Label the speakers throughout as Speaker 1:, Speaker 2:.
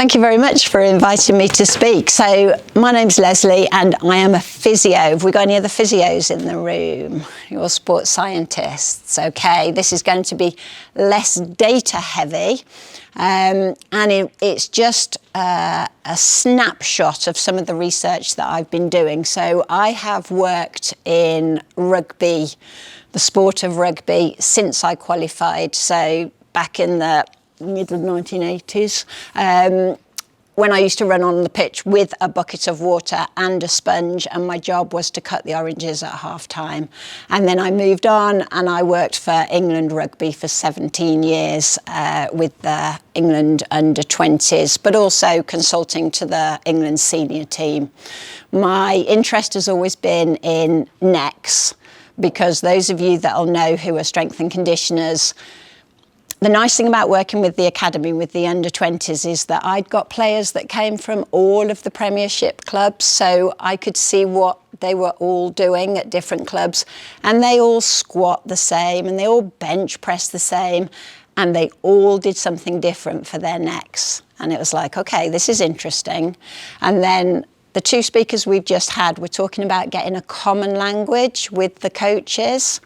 Speaker 1: Thank you very much for inviting me to speak. So my name's Lesley and I am a physio. Have we got any other physios in the room? You're sports scientists. Okay, this is going to be less data heavy and it's just a snapshot of some of the research that I've been doing. So I have worked in rugby, the sport of rugby, since I qualified. So back in the middle 1980s, when I used to run on the pitch with a bucket of water and a sponge, and my job was to cut the oranges at half time. And then I moved on and I worked for England Rugby for 17 years with the England under-20s, but also consulting to the England senior team. My interest has always been in necks, because those of you that'll know who are strength and conditioners, the nice thing about working with the academy, with the under-20s, is that I'd got players that came from all of the Premiership clubs, so I could see what they were all doing at different clubs, and they all squat the same, and they all bench press the same, and they all did something different for their necks. And it was like, okay, this is interesting. And then the two speakers we've just had were talking about getting a common language with the coaches.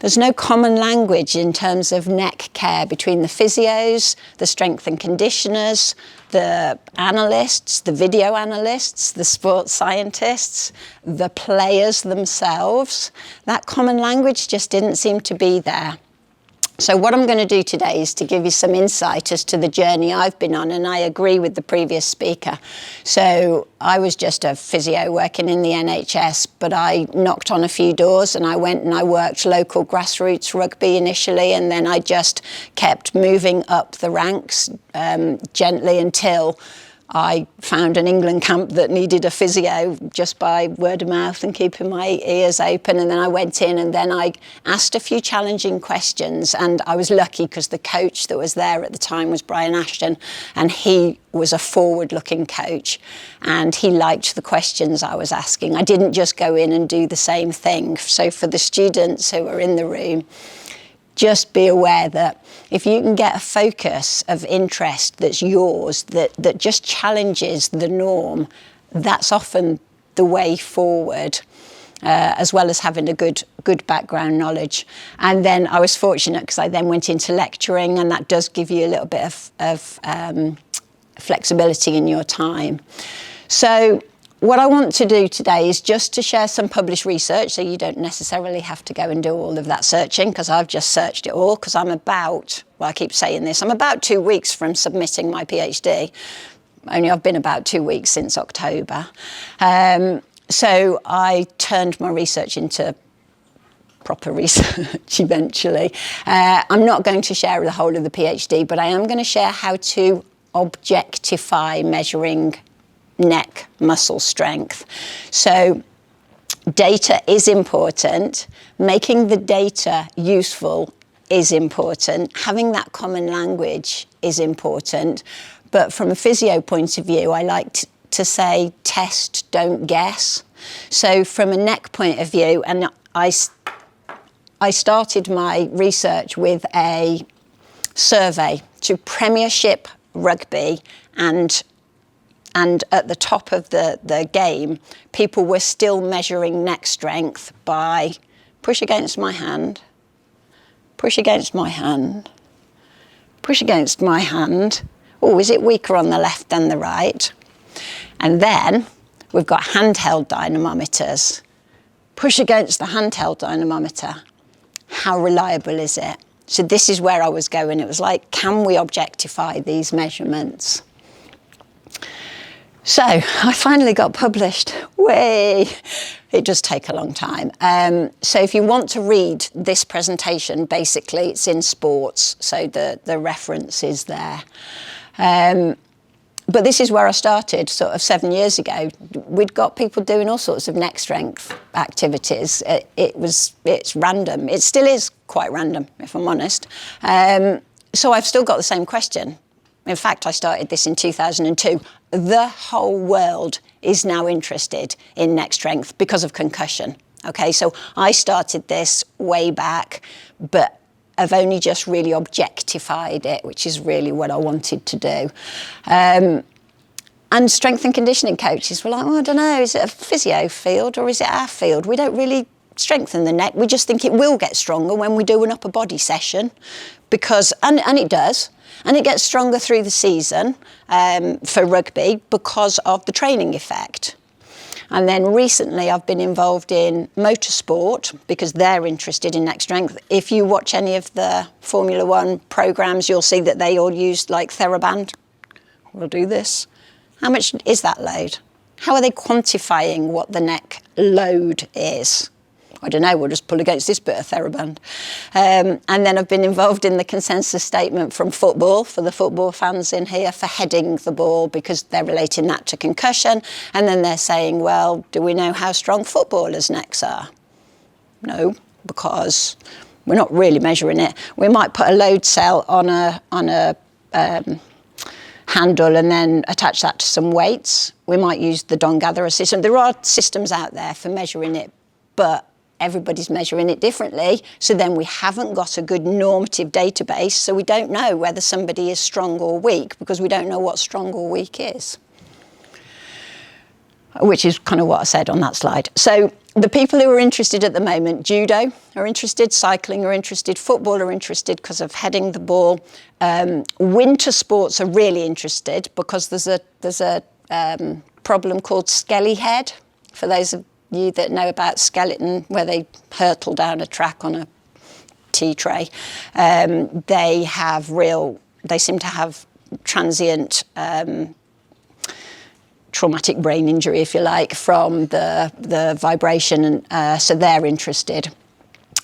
Speaker 1: There's no common language in terms of neck care between the physios, the strength and conditioners, the analysts, the video analysts, the sports scientists, the players themselves. That common language just didn't seem to be there. So what I'm going to do today is to give you some insight as to the journey I've been on, and I agree with the previous speaker. So I was just a physio working in the NHS, but I knocked on a few doors and I went and I worked local grassroots rugby initially, and then I just kept moving up the ranks gently until I found an England camp that needed a physio just by word of mouth and keeping my ears open. And then I went in and then I asked a few challenging questions, and I was lucky because the coach that was there at the time was Brian Ashton, and he was a forward-looking coach and he liked the questions I was asking. I didn't just go in and do the same thing. So for the students who are in the room, just be aware that if you can get a focus of interest that's yours, that just challenges the norm, that's often the way forward, as well as having a good background knowledge. And then I was fortunate because I then went into lecturing, and that does give you a little bit of flexibility in your time. So what I want to do today is just to share some published research, so you don't necessarily have to go and do all of that searching, because I've just searched it all, because I'm about 2 weeks from submitting my PhD. Only I've been about 2 weeks since October. So I turned my research into proper research eventually. I'm not going to share the whole of the PhD, but I am going to share how to objectify measuring neck muscle strength. So data is important. Making the data useful is important. Having that common language is important. But from a physio point of view, I like to say test, don't guess. So from a neck point of view, and I started my research with a survey to Premiership rugby, and at the top of the game, people were still measuring neck strength by push against my hand, push against my hand, push against my hand. Oh, is it weaker on the left than the right? And then we've got handheld dynamometers. Push against the handheld dynamometer. How reliable is it? So this is where I was going. It was like, can we objectify these measurements? So I finally got published. Way! It does take a long time. So if you want to read this presentation, basically it's in sports, so the reference is there. But this is where I started sort of 7 years ago. We'd got people doing all sorts of neck strength activities. It's random. It still is quite random, if I'm honest. So I've still got the same question. In fact, I started this in 2002. The whole world is now interested in neck strength because of concussion. Okay, so I started this way back, but have only just really objectified it, which is really what I wanted to do. And strength and conditioning coaches were like, well, I don't know, is it a physio field or is it our field? We don't really strengthen the neck. We just think it will get stronger when we do an upper body session because, and it does, and it gets stronger through the season for rugby because of the training effect. And then recently I've been involved in motorsport because they're interested in neck strength. If you watch any of the Formula One programs, you'll see that they all use like TheraBand. We'll do this. How much is that load? How are they quantifying what the neck load is? I don't know, we'll just pull against this bit of TheraBand. And then I've been involved in the consensus statement from football, for the football fans in here, for heading the ball because they're relating that to concussion. And then they're saying, well, do we know how strong footballers' necks are? No, because we're not really measuring it. We might put a load cell on a handle and then attach that to some weights. We might use the Don Gatherer system. There are systems out there for measuring it, but everybody's measuring it differently. So then we haven't got a good normative database, so we don't know whether somebody is strong or weak because we don't know what strong or weak is. Which is kind of what I said on that slide. So the people who are interested at the moment, judo are interested, cycling are interested, football are interested because of heading the ball. Winter sports are really interested because there's a problem called skelly head. For those of you that know about skeleton, where they hurtle down a track on a tea tray, they seem to have transient traumatic brain injury, if you like, from the vibration, and so they're interested.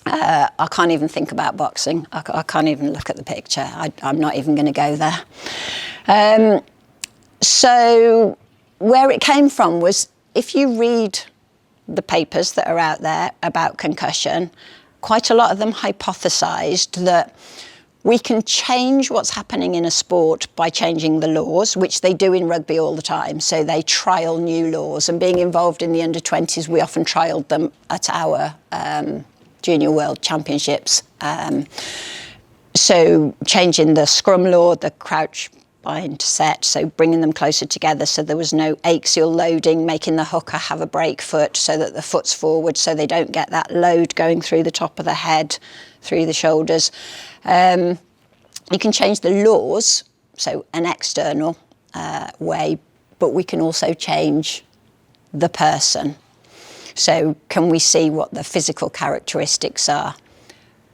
Speaker 1: I can't even think about boxing. I can't even look at the picture. I'm not even going to go there. So where it came from was, if you read the papers that are out there about concussion, quite a lot of them hypothesised that we can change what's happening in a sport by changing the laws, which they do in rugby all the time. So they trial new laws, and being involved in the under-20s, we often trialled them at our Junior World Championships. So changing the scrum law, the crouch bind set, so bringing them closer together so there was no axial loading, making the hooker have a break foot so that the foot's forward so they don't get that load going through the top of the head, through the shoulders. You can change the laws, so an external way, but we can also change the person. So can we see what the physical characteristics are?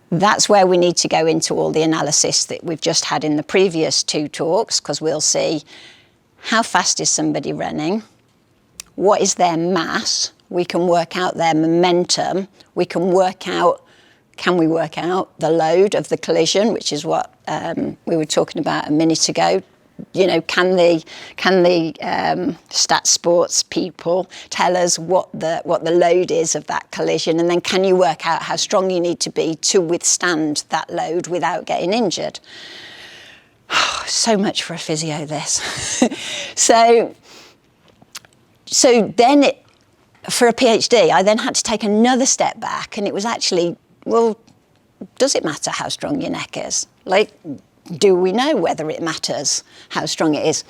Speaker 1: That's where we need to go into all the analysis that we've just had in the previous two talks, because we'll see how fast is somebody running, what is their mass, we can work out their momentum, can we work out the load of the collision, which is what we were talking about a minute ago. You know, can the stat sports people tell us what the load is of that collision, and then can you work out how strong you need to be to withstand that load without getting injured? So much for a physio, this. So then for a PhD, I then had to take another step back, and it was actually, well, does it matter how strong your neck is? Like, do we know whether it matters how strong it is?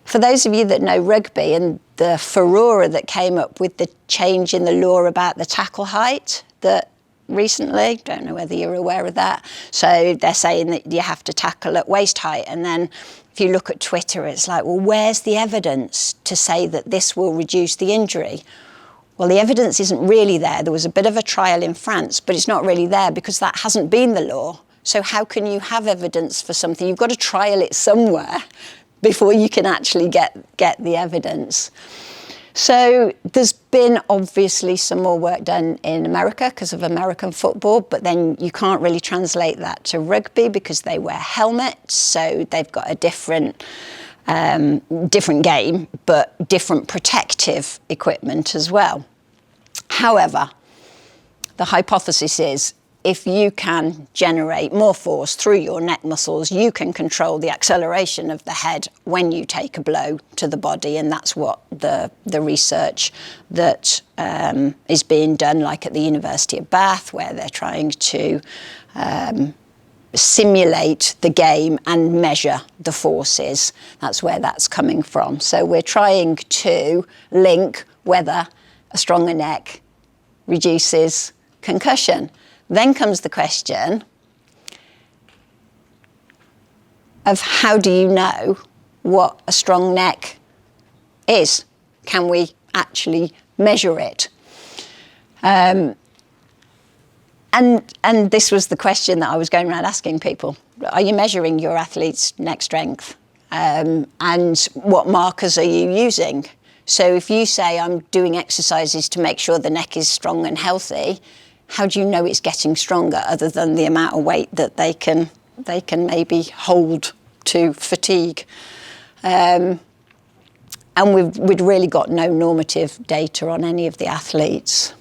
Speaker 1: For those of you that know rugby and the furore that came up with the change in the law about the tackle height that recently, don't know whether you're aware of that. So they're saying that you have to tackle at waist height. And then if you look at Twitter, it's like, well, where's the evidence to say that this will reduce the injury? Well, the evidence isn't really there. There was a bit of a trial in France, but it's not really there because that hasn't been the law. So how can you have evidence for something? You've got to trial it somewhere before you can actually get the evidence. So there's been obviously some more work done in America because of American football, but then you can't really translate that to rugby because they wear helmets, so they've got a different game, but different protective equipment as well. However, the hypothesis is if you can generate more force through your neck muscles, you can control the acceleration of the head when you take a blow to the body, and that's what the research that is being done, like at the University of Bath, where they're trying to simulate the game and measure the forces. That's where that's coming from. So we're trying to link whether a stronger neck reduces concussion. Then comes the question of how do you know what a strong neck is? Can we actually measure it? And this was the question that I was going around asking people. Are you measuring your athlete's neck strength? And what markers are you using? So if you say I'm doing exercises to make sure the neck is strong and healthy, how do you know it's getting stronger other than the amount of weight that they can maybe hold to fatigue? And we'd really got no normative data on any of the athletes.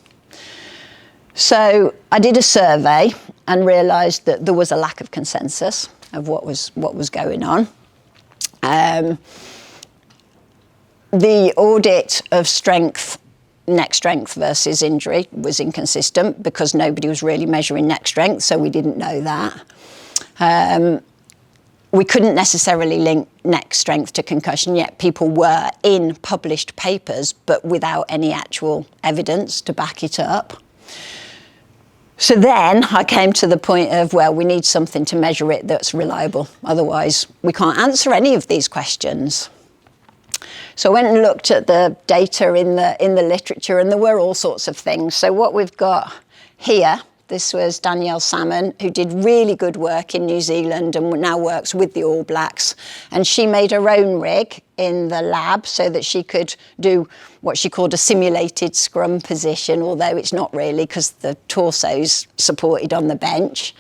Speaker 1: So I did a survey and realised that there was a lack of consensus of what was going on. The audit of neck strength versus injury was inconsistent because nobody was really measuring neck strength, so we didn't know that. We couldn't necessarily link neck strength to concussion, yet people were in published papers, but without any actual evidence to back it up. So then I came to the point of, well, we need something to measure it that's reliable. Otherwise, we can't answer any of these questions. So I went and looked at the data in the literature, and there were all sorts of things. So what we've got here, this was Danielle Salmon, who did really good work in New Zealand and now works with the All Blacks. And she made her own rig in the lab so that she could do what she called a simulated scrum position, although it's not really because the torso's supported on the bench.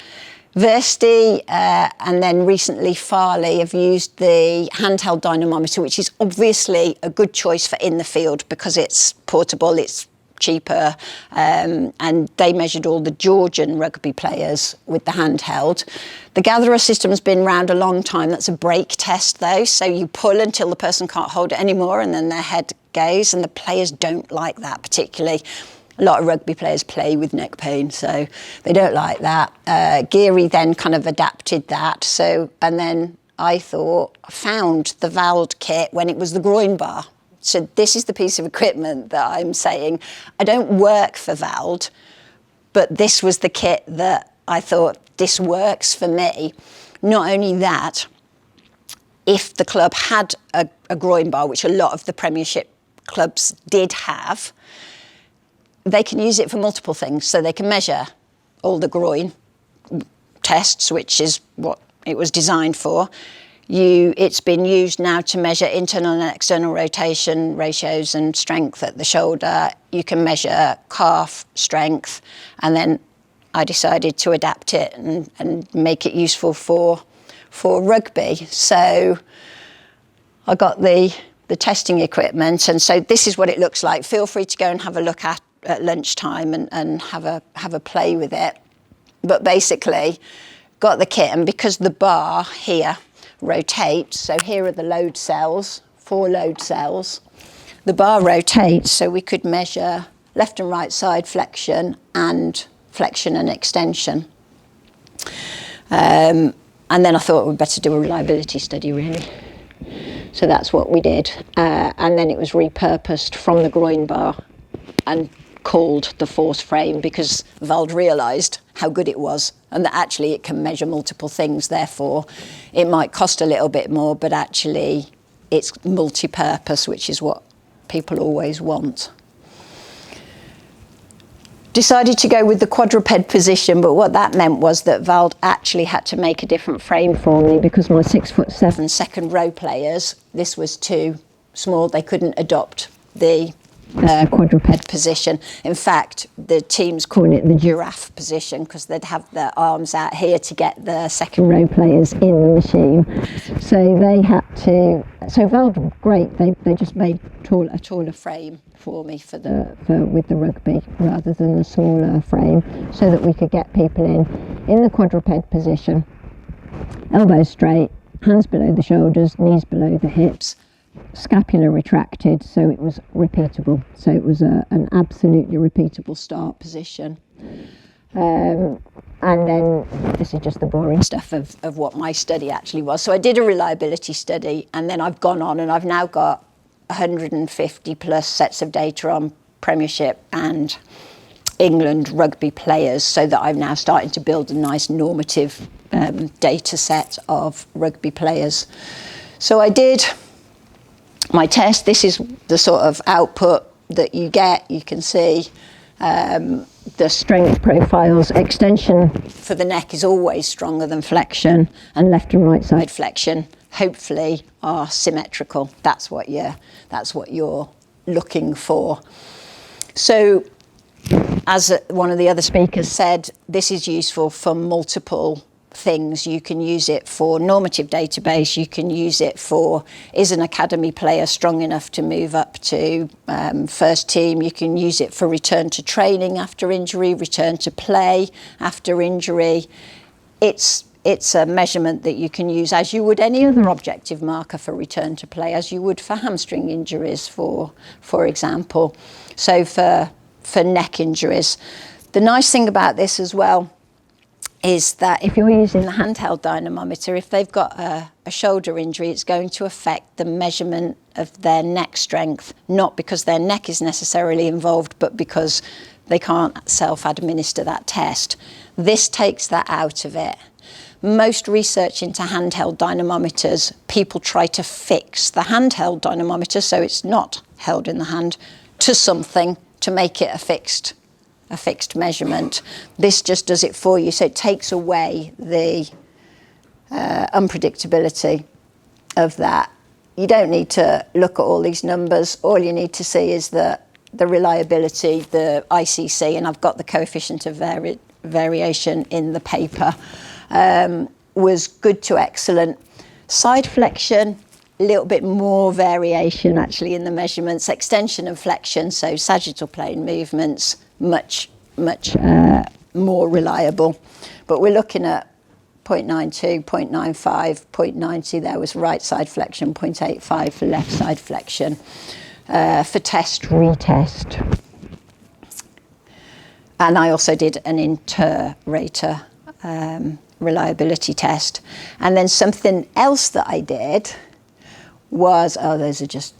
Speaker 1: Versti and then recently Farley have used the handheld dynamometer, which is obviously a good choice for in the field because it's portable, it's cheaper, and they measured all the Georgian rugby players with the handheld. The gatherer system's been around a long time. That's a brake test though, so you pull until the person can't hold it anymore and then their head goes, and the players don't like that particularly. A lot of rugby players play with neck pain, so they don't like that. Geary then kind of adapted that, and then I found the Vald kit when it was the groin bar. So this is the piece of equipment that I'm saying, I don't work for Vald, but this was the kit that I thought, this works for me. Not only that, if the club had a groin bar, which a lot of the Premiership clubs did have, they can use it for multiple things. So they can measure all the groin tests, which is what it was designed for. It's been used now to measure internal and external rotation ratios and strength at the shoulder. You can measure calf strength, and then I decided to adapt it and make it useful for rugby. So I got the testing equipment, and so this is what it looks like. Feel free to go and have a look at lunchtime and have a play with it. But basically, got the kit, and because the bar here rotates, so here are the load cells, 4 load cells. The bar rotates, so we could measure left and right side flexion and extension. And then I thought we'd better do a reliability study, really. So that's what we did. And then it was repurposed from the groin bar and called the force frame because Vald realised how good it was and that actually it can measure multiple things. Therefore, it might cost a little bit more, but actually it's multi-purpose, which is what people always want. Decided to go with the quadruped position, but what that meant was that Vald actually had to make a different frame for me because my 6'7" second row players, this was too small. They couldn't adopt the quadruped position. In fact, the team's calling it the giraffe position because they'd have their arms out here to get the second row players in the machine. So they had to. So Vald were great. They just made a taller frame for me with the rugby rather than the smaller frame, so that we could get people in the quadruped position, elbows straight, hands below the shoulders, knees below the hips. Scapula retracted, so it was repeatable. So it was an absolutely repeatable start position. And then this is just the boring stuff of what my study actually was. So I did a reliability study, and then I've gone on and I've now got 150 plus sets of data on Premiership and England rugby players, so that I'm now starting to build a nice normative data set of rugby players. So I did my test. This is the sort of output that you get. You can see the strength profiles. Extension for the neck is always stronger than flexion, and left and right side flexion hopefully are symmetrical. That's what you're looking for. So, as one of the other speakers said, this is useful for multiple things. You can use it for normative database. You can use it for, is an academy player strong enough to move up to first team? You can use it for return to training after injury, return to play after injury. It's a measurement that you can use as you would any other objective marker for return to play, as you would for hamstring injuries, for example. So for neck injuries. The nice thing about this as well is that if you're using the handheld dynamometer, if they've got a shoulder injury, it's going to affect the measurement of their neck strength, not because their neck is necessarily involved, but because they can't self-administer that test. This takes that out of it. Most research into handheld dynamometers, people try to fix the handheld dynamometer, so it's not held in the hand, to something to make it a fixed measurement. This just does it for you, so it takes away the unpredictability of that. You don't need to look at all these numbers. All you need to see is the reliability, the ICC, and I've got the coefficient of variation in the paper, was good to excellent. Side flexion, a little bit more variation actually in the measurements. Extension and flexion, so sagittal plane movements, much more reliable. But we're looking at 0.92, 0.95, 0.90. There was right side flexion, 0.85 for left side flexion. For test, retest. And I also did an inter-rater reliability test. And then something else that I did was, those are just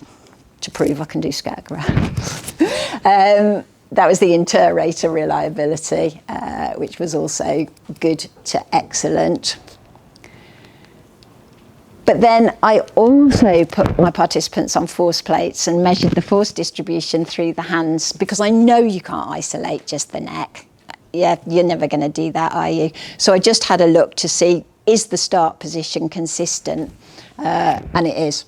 Speaker 1: to prove I can do scattergraphs. That was the inter-rater reliability, which was also good to excellent. But then I also put my participants on force plates and measured the force distribution through the hands, because I know you can't isolate just the neck. Yeah, you're never going to do that, are you? So I just had a look to see, is the start position consistent? And it is.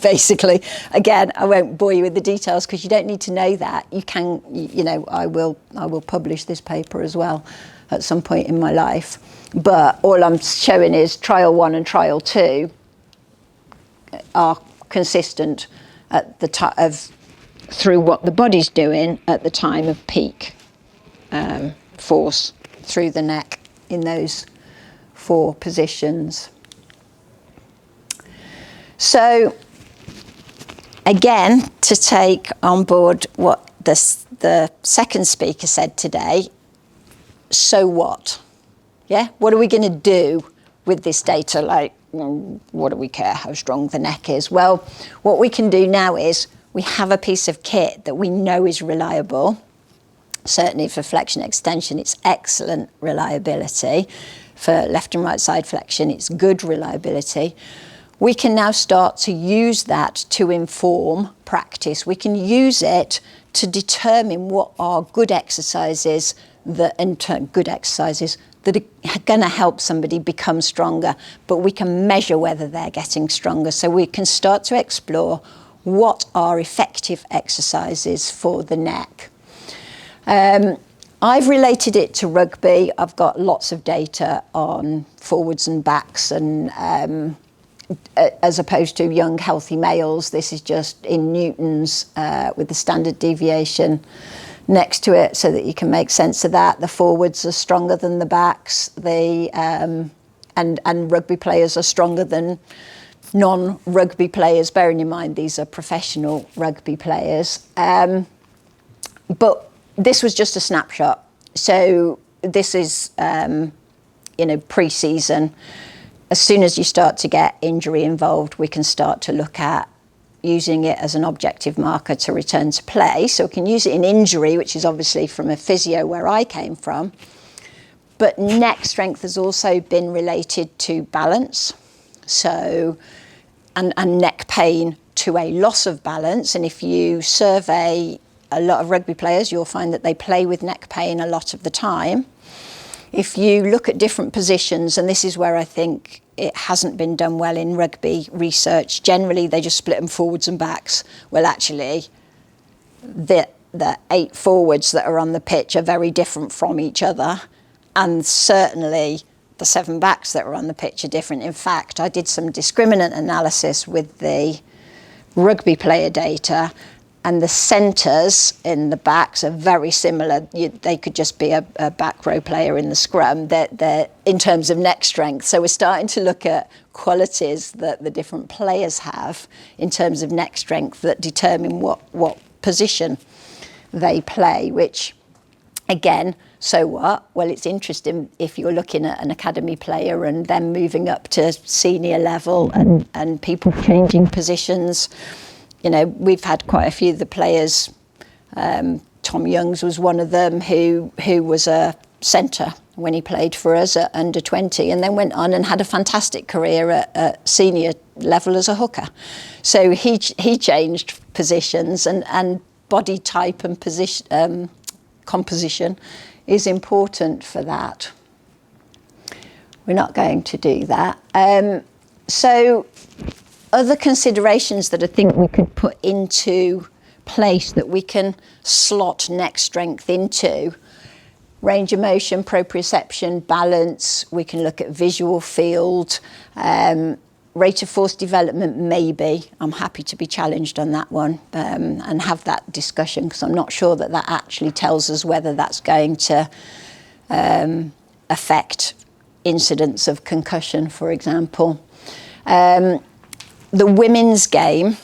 Speaker 1: Basically, again, I won't bore you with the details because you don't need to know that. You can, I will publish this paper as well at some point in my life. But all I'm showing is trial 1 and trial 2 are consistent at the time through what the body's doing at the time of peak force through the neck in those 4 positions. So, again, to take on board what the second speaker said today, so what? Yeah, what are we going to do with this data? Like, what do we care how strong the neck is? Well, what we can do now is we have a piece of kit that we know is reliable. Certainly for flexion extension, it's excellent reliability. For left and right side flexion, it's good reliability. We can now start to use that to inform practice. We can use it to determine what are good exercises that are going to help somebody become stronger, but we can measure whether they're getting stronger. So we can start to explore what are effective exercises for the neck. I've related it to rugby. I've got lots of data on forwards and backs, and as opposed to young healthy males, this is just in newtons with the standard deviation next to it so that you can make sense of that. The forwards are stronger than the backs, and rugby players are stronger than non-rugby players, bearing in mind these are professional rugby players. But this was just a snapshot. So this is, pre-season. As soon as you start to get injury involved, we can start to look at using it as an objective marker to return to play. So we can use it in injury, which is obviously from a physio where I came from. But neck strength has also been related to balance. So, and neck pain to a loss of balance. And if you survey a lot of rugby players, you'll find that they play with neck pain a lot of the time. If you look at different positions, and this is where I think it hasn't been done well in rugby research, generally they just split them forwards and backs. Well, actually, the 8 forwards that are on the pitch are very different from each other, and certainly the 7 backs that are on the pitch are different. In fact, I did some discriminant analysis with the rugby player data, and the centres in the backs are very similar. They could just be a back row player in the scrum. They're in terms of neck strength. So we're starting to look at qualities that the different players have in terms of neck strength that determine what position they play, which, again, so what? Well, it's interesting if you're looking at an academy player and then moving up to senior level and people changing positions. We've had quite a few of the players. Tom Youngs was one of them who was a centre when he played for us at under 20, and then went on and had a fantastic career at senior level as a hooker. So he changed positions, and body type and position composition is important for that. We're not going to do that. So other considerations that I think we could put into place that we can slot neck strength into: range of motion, proprioception, balance. We can look at visual field, rate of force development, maybe. I'm happy to be challenged on that one and have that discussion, because I'm not sure that actually tells us whether that's going to affect incidence of concussion, for example. The women's game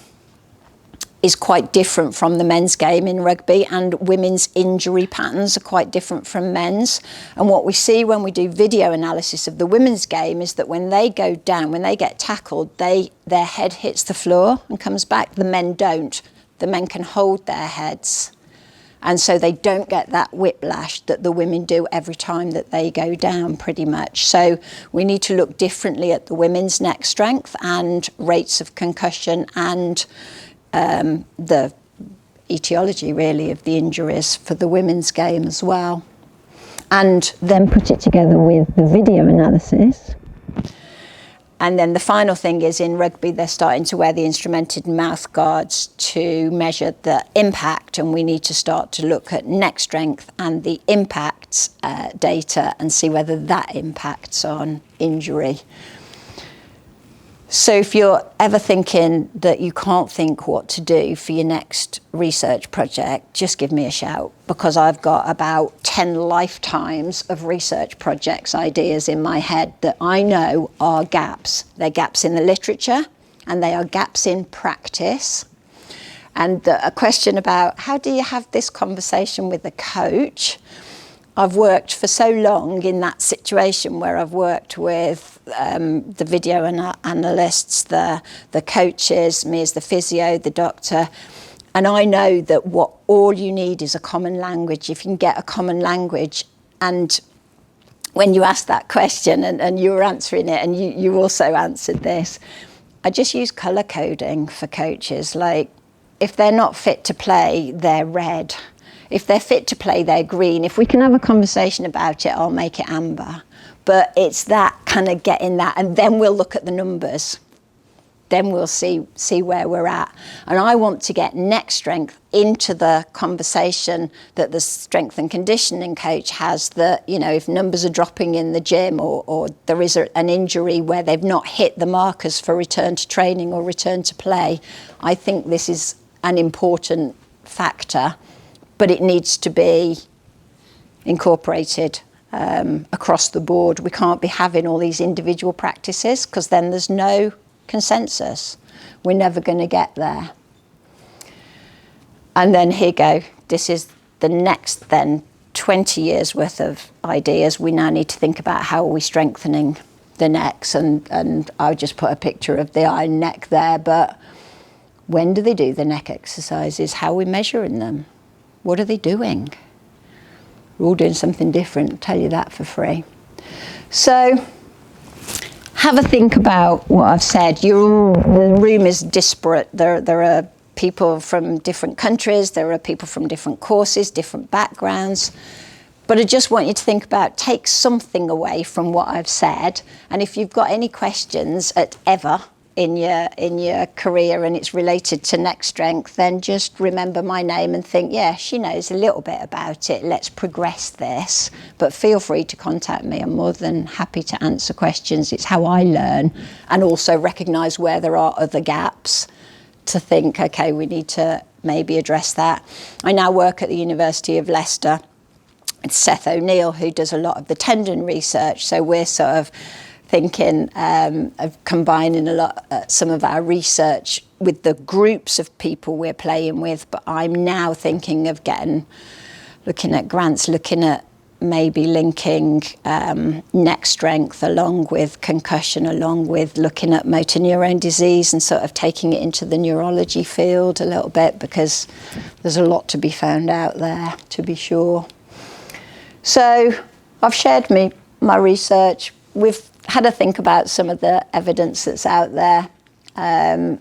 Speaker 1: is quite different from the men's game in rugby, and women's injury patterns are quite different from men's. And what we see when we do video analysis of the women's game is that when they go down, when they get tackled, their head hits the floor and comes back. The men don't. The men can hold their heads. And so they don't get that whiplash that the women do every time that they go down, pretty much. So we need to look differently at the women's neck strength and rates of concussion and the etiology, really, of the injuries for the women's game as well. And then put it together with the video analysis. And then the final thing is, in rugby, they're starting to wear the instrumented mouth guards to measure the impact, and we need to start to look at neck strength and the impacts data and see whether that impacts on injury. So if you're ever thinking that you can't think what to do for your next research project, just give me a shout, because I've got about 10 lifetimes of research projects ideas in my head that I know are gaps. They're gaps in the literature and they are gaps in practice. And a question about how do you have this conversation with a coach? I've worked for so long in that situation where I've worked with the video analysts, the coaches, me as the physio, the doctor, and I know that all you need is a common language. If you can get a common language, and when you asked that question and you were answering it, and you also answered this, I just use colour coding for coaches. Like, if they're not fit to play, they're red. If they're fit to play, they're green. If we can have a conversation about it, I'll make it amber. But it's that kind of getting that, and then we'll look at the numbers. Then we'll see where we're at. And I want to get neck strength into the conversation that the strength and conditioning coach has, that, if numbers are dropping in the gym or there is an injury where they've not hit the markers for return to training or return to play, I think this is an important factor. But it needs to be incorporated across the board. We can't be having all these individual practices, because then there's no consensus. We're never going to get there. And then here you go. This is the next then 20 years worth of ideas. We now need to think about how are we strengthening the necks, and I just put a picture of the iron neck there, but when do they do the neck exercises? How are we measuring them? What are they doing? We're all doing something different, I'll tell you that for free. So have a think about what I've said. The room is disparate. There are people from different countries, there are people from different courses, different backgrounds. But I just want you to think about, take something away from what I've said. And if you've got any questions at ever in your career and it's related to neck strength, then just remember my name and think, yeah, she knows a little bit about it. Let's progress this. But feel free to contact me. I'm more than happy to answer questions. It's how I learn, and also recognise where there are other gaps to think, okay, we need to maybe address that. I now work at the University of Leicester. It's Seth O'Neill who does a lot of the tendon research. So we're sort of thinking of combining some of our research with the groups of people we're playing with. But I'm now thinking of looking at grants, looking at maybe linking neck strength along with concussion, along with looking at motor neurone disease, and sort of taking it into the neurology field a little bit, because there's a lot to be found out there, to be sure. So I've shared my research. We've had a think about some of the evidence that's out there. Have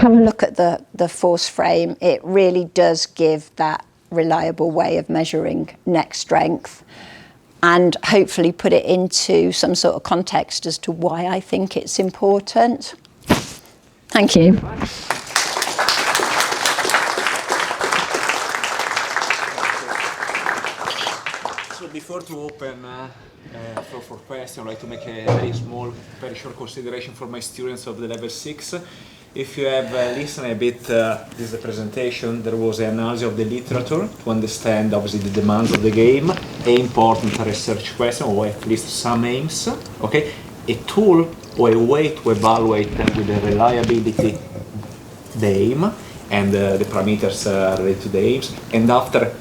Speaker 1: a look at the force frame. It really does give that reliable way of measuring neck strength, and hopefully put it into some sort of context as to why I think it's important. Thank you.
Speaker 2: So before to open floor for questions, I'd like to make a very short consideration for my students of the level 6. If you have listened a bit this presentation, there was an analysis of the literature to understand obviously the demands of the game, a important research question, or at least some aims, okay? A tool or a way to evaluate with the reliability the aim and the parameters related to the aims, and after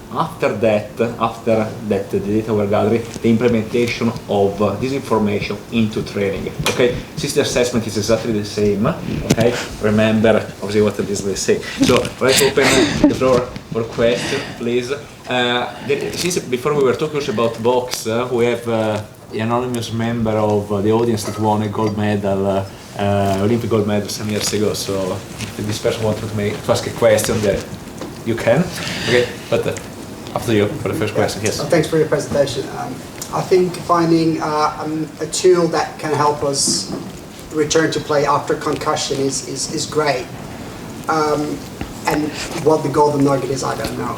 Speaker 2: that the data were gathered, the implementation of this information into training. Okay, since the assessment is exactly the same, okay, remember obviously what Lesley say. So let's open the floor for questions, please. Since before we were talking also about box, we have an anonymous member of the audience that won a gold medal, Olympic gold medal some years ago. So if this person wanted to ask a question, that you can. Okay, but after you for the first question. Yes.
Speaker 3: Thanks for your presentation. I think finding a tool that can help us return to play after concussion is great. And what the golden nugget is, I don't know.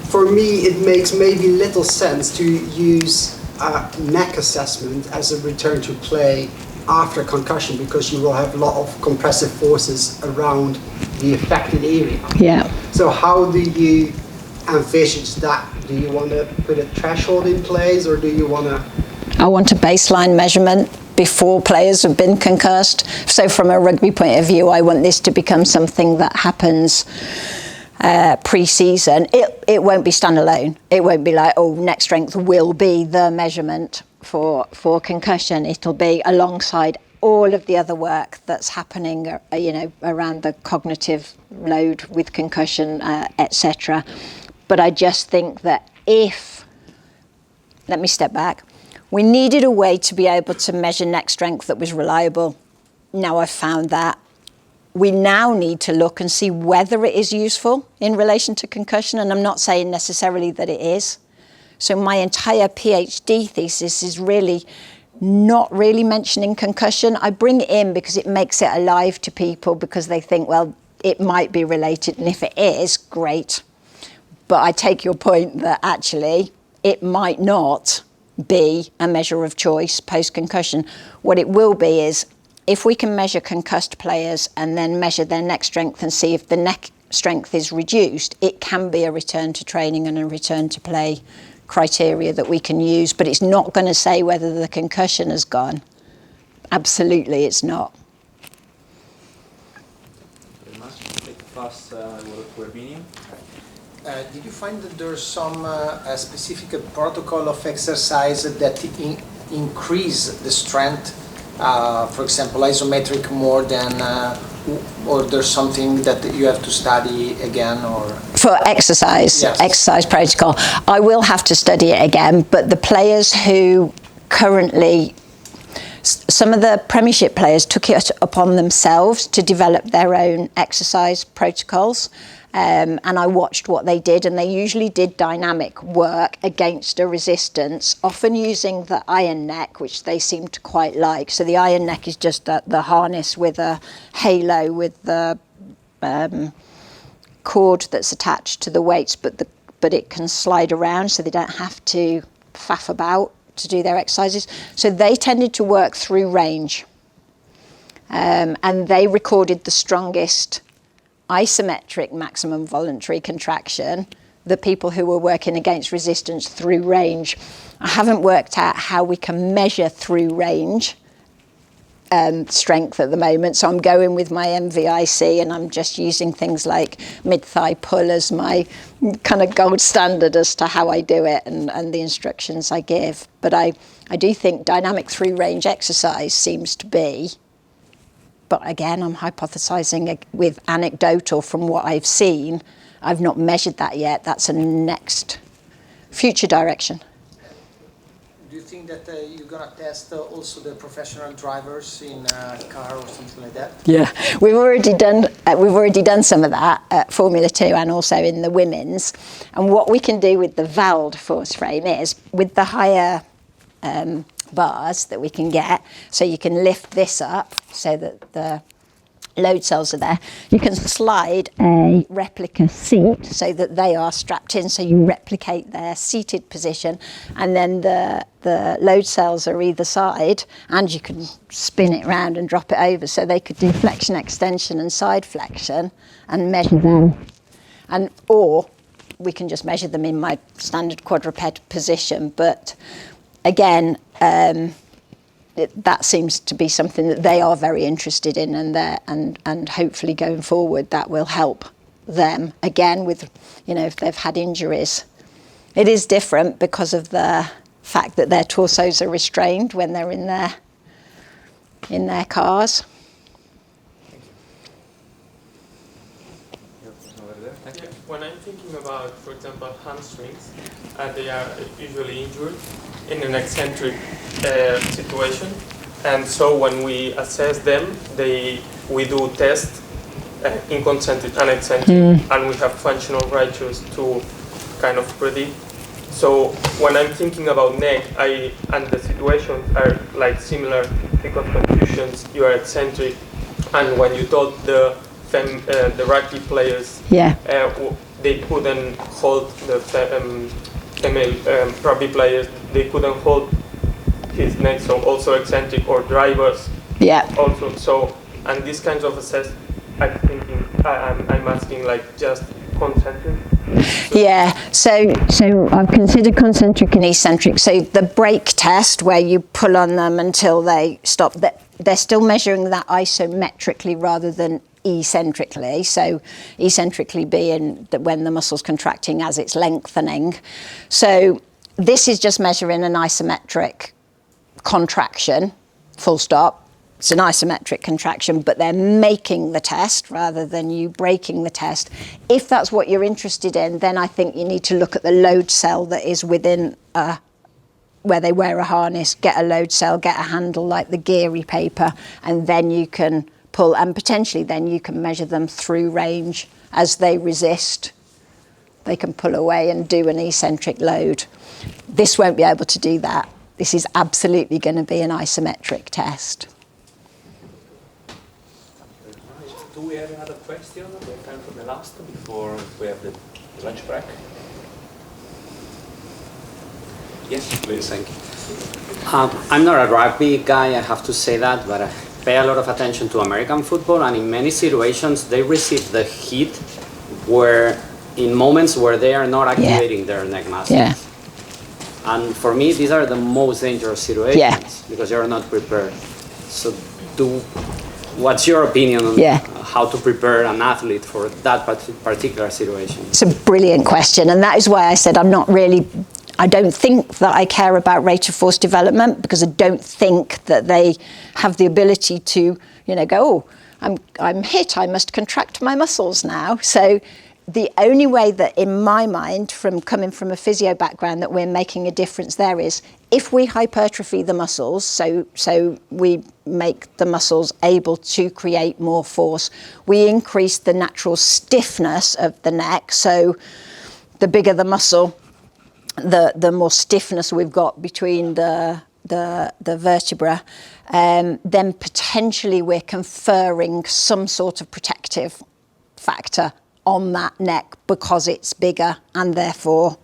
Speaker 3: For me, it makes maybe little sense to use neck assessment as a return to play after concussion, because you will have a lot of compressive forces around the affected area.
Speaker 1: Yeah.
Speaker 3: So how do you envisage that? Do you want to put a threshold in place, or do you want to?
Speaker 1: I want a baseline measurement before players have been concussed. So from a rugby point of view, I want this to become something that happens pre-season. It won't be standalone. It won't be like, oh, neck strength will be the measurement for concussion. It'll be alongside all of the other work that's happening, around the cognitive load with concussion, etc. But I just think that let me step back. We needed a way to be able to measure neck strength that was reliable. Now I've found that. We now need to look and see whether it is useful in relation to concussion, and I'm not saying necessarily that it is. So my entire PhD thesis is really not really mentioning concussion. I bring it in because it makes it alive to people, because they think, well, it might be related, and if it is, great. But I take your point that actually it might not be a measure of choice post-concussion. What it will be is, if we can measure concussed players and then measure their neck strength and see if the neck strength is reduced, it can be a return to training and a return to play criteria that we can use, but it's not going to say whether the concussion has gone. Absolutely, it's not.
Speaker 2: Very much. Take fast word for opinion.
Speaker 4: Did you find that there's some a specific protocol of exercise that increase the strength? For example, isometric more than, or there's something that you have to study again, or
Speaker 1: for exercise,
Speaker 4: yes.
Speaker 1: Exercise protocol. I will have to study it again, but the players who currently, some of the Premiership players took it upon themselves to develop their own exercise protocols. And I watched what they did, and they usually did dynamic work against a resistance, often using the iron neck, which they seem to quite like. So the iron neck is just the harness with a halo with the cord that's attached to the weights, but it can slide around, so they don't have to faff about to do their exercises. So they tended to work through range, and they recorded the strongest isometric maximum voluntary contraction, the people who were working against resistance through range. I haven't worked out how we can measure through range strength at the moment, so I'm going with my MVIC, and I'm just using things like mid-thigh pull as my kind of gold standard as to how I do it and the instructions I give. But I do think dynamic through range exercise seems to be, but again, I'm hypothesizing with anecdotal from what I've seen. I've not measured that yet. That's a next future direction.
Speaker 4: do you think that you're gonna test also the professional drivers in a car or something like that?
Speaker 1: Yeah, we've already done some of that at Formula 2 and also in the women's. And what we can do with the valved force frame is with the higher bars that we can get, so you can lift this up so that the load cells are there. You can slide a replica seat so that they are strapped in, so you replicate their seated position, and then the load cells are either side, and you can spin it around and drop it over, so they could do flexion, extension and side flexion and measure them. And or we can just measure them in my standard quadruped position. But again, that seems to be something that they are very interested in, and hopefully going forward that will help them again with, you know, if they've had injuries. It is different because of the fact that their torsos are restrained when they're in their cars.
Speaker 5: When I'm thinking about, for example, hamstrings, they are usually injured in an eccentric situation, and so when we assess them, we do tests in concentric and eccentric, and we have functional ratios to kind of predict. So when I'm thinking about neck, and the situations are like similar because confusions, you are eccentric, and when you told the rugby players, they couldn't hold the female rugby players, they couldn't hold his neck, so also eccentric, or drivers also. So, and these kinds of assess, I'm thinking, I'm asking like just concentric.
Speaker 1: So I've considered concentric and eccentric. So the brake test, where you pull on them until they stop, they're still measuring that isometrically rather than eccentrically. So eccentrically being that when the muscle's contracting as it's lengthening. So this is just measuring an isometric contraction, full stop. It's an isometric contraction, but they're making the test rather than you breaking the test. If that's what you're interested in, then I think you need to look at the load cell that is within where they wear a harness, get a load cell, get a handle like the Geary paper, and then you can pull, and potentially then you can measure them through range as they resist. They can pull away and do an eccentric load. This won't be able to do that. This is absolutely going to be an isometric test.
Speaker 2: Do we have another question? We have time for the last before we have the lunch break. Yes, please.
Speaker 6: Thank you. I'm not a rugby guy, I have to say that, but I pay a lot of attention to American football, and in many situations they receive the hit in moments where they are not activating their neck muscles. And for me, these are the most dangerous situations because you're not prepared. So what's your opinion on how to prepare an athlete for that particular situation?
Speaker 1: It's a brilliant question, and that is why I said I don't think that I care about rate of force development, because I don't think that they have the ability to, go, oh, I'm hit, I must contract my muscles now. So the only way that, in my mind, from coming from a physio background, that we're making a difference there is if we hypertrophy the muscles, so we make the muscles able to create more force, we increase the natural stiffness of the neck. So the bigger the muscle, the more stiffness we've got between the vertebra, then potentially we're conferring some sort of protective factor on that neck because it's bigger and therefore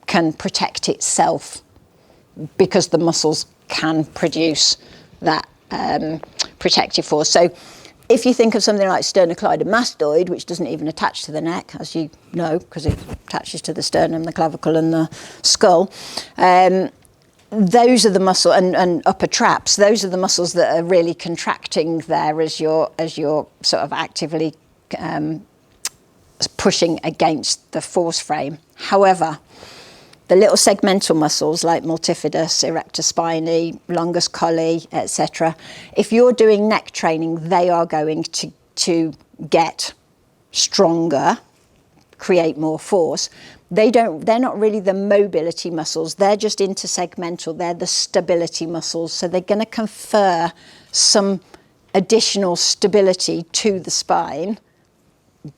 Speaker 1: can protect itself, because the muscles can produce that protective force. So if you think of something like sternocleidomastoid, which doesn't even attach to the neck, as you know, because it attaches to the sternum, the clavicle and the skull, those are the muscle, and upper traps, those are the muscles that are really contracting there as you're sort of actively pushing against the force frame. However, the little segmental muscles like multifidus, erector spinae, longus colli, etc., if you're doing neck training, they are going to get stronger, create more force. They're not really the mobility muscles, they're just intersegmental, they're the stability muscles. So they're going to confer some additional stability to the spine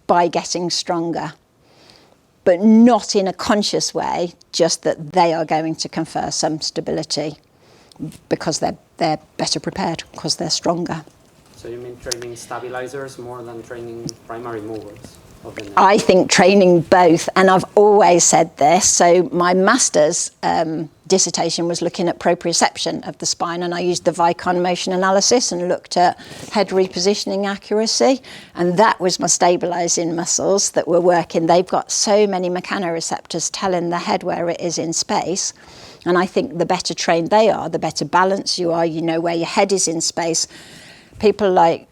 Speaker 1: by getting stronger, but not in a conscious way, just that they are going to confer some stability because they're better prepared, because they're stronger.
Speaker 6: So you mean training stabilizers more than training primary movers of the neck?
Speaker 1: I think training both, and I've always said this. So my master's dissertation was looking at proprioception of the spine, and I used the Vicon motion analysis and looked at head repositioning accuracy, and that was my stabilizing muscles that were working. They've got so many mechanoreceptors telling the head where it is in space, and I think the better trained they are, the better balanced you are. You know where your head is in space. People like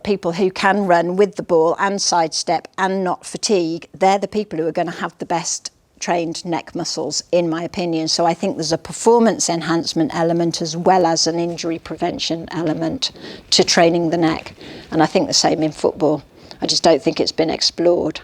Speaker 1: people who can run with the ball and sidestep and not fatigue, they're the people who are going to have the best trained neck muscles, in my opinion. So I think there's a performance enhancement element as well as an injury prevention element to training the neck. And I think the same in football. I just don't think it's been explored.